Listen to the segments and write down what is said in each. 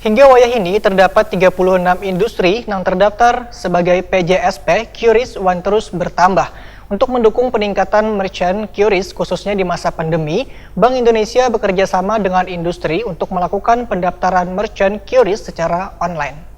Hingga wayah ini terdapat 36 industri yang terdaftar sebagai PJSP QRIS One terus bertambah. Untuk mendukung peningkatan merchant QRIS khususnya di masa pandemi, Bank Indonesia bekerja sama dengan industri untuk melakukan pendaftaran merchant QRIS secara online.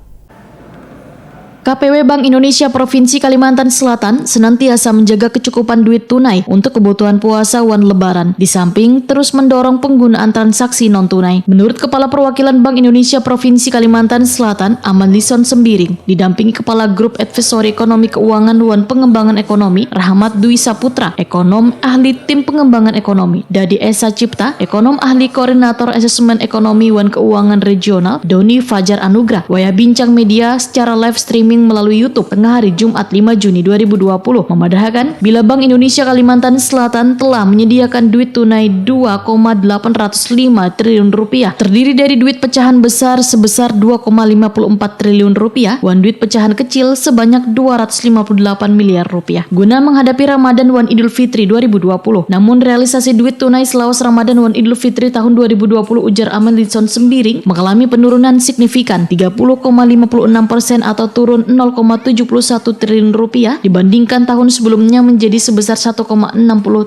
KPW Bank Indonesia Provinsi Kalimantan Selatan senantiasa menjaga kecukupan duit tunai untuk kebutuhan puasa wan lebaran, di samping terus mendorong penggunaan transaksi non-tunai. Menurut Kepala Perwakilan Bank Indonesia Provinsi Kalimantan Selatan, Aman Lison Sembiring, didampingi Kepala Grup Advisory Ekonomi Keuangan wan Pengembangan Ekonomi, Rahmat Dwi Saputra, Ekonom Ahli Tim Pengembangan Ekonomi, Dadi Esa Cipta, Ekonom Ahli Koordinator Asesmen Ekonomi wan Keuangan Regional, Doni Fajar Anugrah, wayah bincang media secara live streaming melalui YouTube tengah hari Jumat 5 Juni 2020 memadahkan bila Bank Indonesia Kalimantan Selatan telah menyediakan duit tunai 2,805 triliun rupiah, terdiri dari duit pecahan besar sebesar 2,54 triliun rupiah, wan duit pecahan kecil sebanyak 258 miliar rupiah guna menghadapi Ramadan wan Idul Fitri 2020. Namun realisasi duit tunai selawas Ramadan wan Idul Fitri tahun 2020, ujar Aman Lison Sembiring, mengalami penurunan signifikan 30,56% atau turun 0,71 triliun rupiah dibandingkan tahun sebelumnya menjadi sebesar 1,60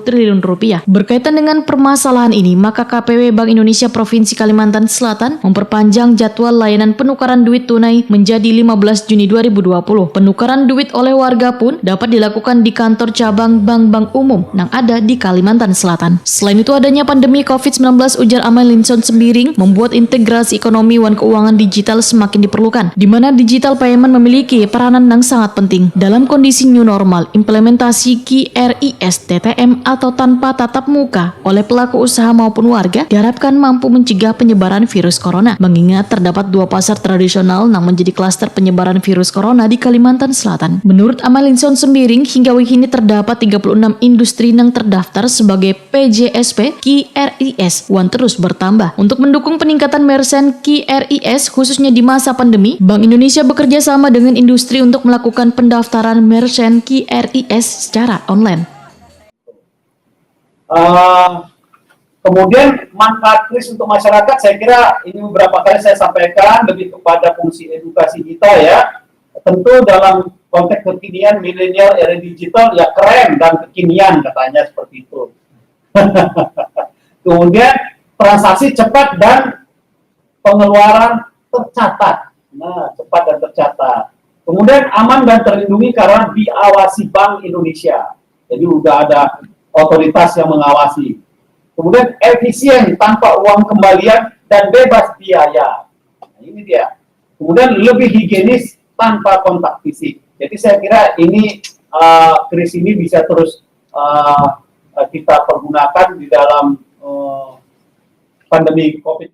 triliun rupiah. Berkaitan dengan permasalahan ini, maka KPW Bank Indonesia Provinsi Kalimantan Selatan memperpanjang jadwal layanan penukaran duit tunai menjadi 15 Juni 2020. Penukaran duit oleh warga pun dapat dilakukan di kantor cabang bank-bank umum yang ada di Kalimantan Selatan. Selain itu, adanya pandemi COVID-19, ujar Aman Lison Sembiring, membuat integrasi ekonomi wan keuangan digital semakin diperlukan, di mana digital payment memiliki peranan yang sangat penting. Dalam kondisi new normal, implementasi QRIS TTM atau tanpa tatap muka oleh pelaku usaha maupun warga diharapkan mampu mencegah penyebaran virus corona, mengingat terdapat dua pasar tradisional yang menjadi klaster penyebaran virus corona di Kalimantan Selatan. Menurut Aman Lison Sembiring, hingga wiki ini terdapat 36 industri yang terdaftar sebagai PJSP QRIS One terus bertambah. Untuk mendukung peningkatan merchant QRIS khususnya di masa pandemi, Bank Indonesia bekerja sama dengan industri untuk melakukan pendaftaran merchant QRIS secara online. Kemudian manfaat QRIS untuk masyarakat, saya kira ini beberapa kali saya sampaikan lebih kepada fungsi edukasi kita ya. Tentu dalam konteks kekinian milenial era digital ya keren dan kekinian katanya seperti itu. Kemudian transaksi cepat dan pengeluaran tercatat. Nah, cepat dan tercatat. Kemudian aman dan terlindungi karena diawasi Bank Indonesia. Jadi udah ada otoritas yang mengawasi. Kemudian efisien tanpa uang kembalian dan bebas biaya. Nah, ini dia. Kemudian lebih higienis tanpa kontak fisik. Jadi saya kira ini QRIS ini bisa terus kita pergunakan di dalam pandemi COVID.